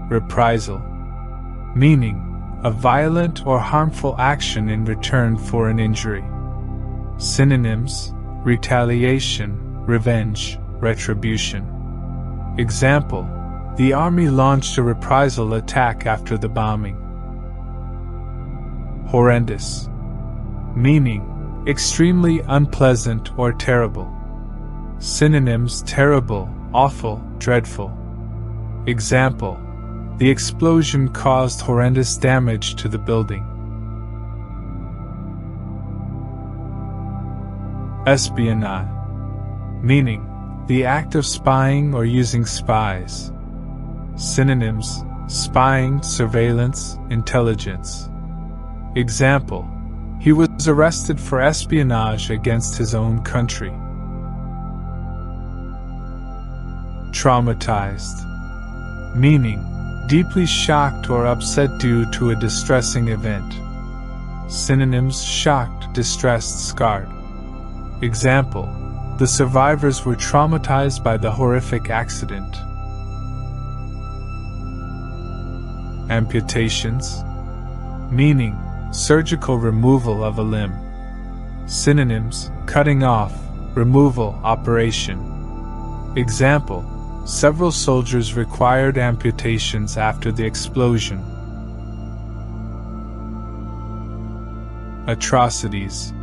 Reprisal. Meaning, a violent or harmful action in return for an injury. Synonyms: retaliation, revenge, retribution. Example: the army launched a reprisal attack after the bombing. Horrendous. Meaning, extremely unpleasant or terrible. Synonyms: terrible, awful, dreadful. Example: the explosion caused horrendous damage to the building. Espionage. Meaning, the act of spying or using spies. Synonyms: spying, surveillance, intelligence. Example: he was arrested for espionage against his own country. Traumatized. Meaning, deeply shocked or upset due to a distressing event. Synonyms: shocked, distressed, scarred. Example: the survivors were traumatized by the horrific accident. Amputations. Meaning, surgical removal of a limb. Synonyms: cutting off, removal, operation. Example: several soldiers required amputations after the explosion. Atrocities.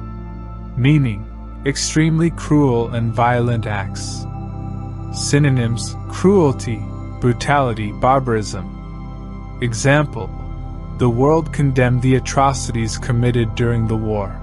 Meaning, extremely cruel and violent acts. Synonyms: cruelty, brutality, barbarism. Example: the world condemned the atrocities committed during the war.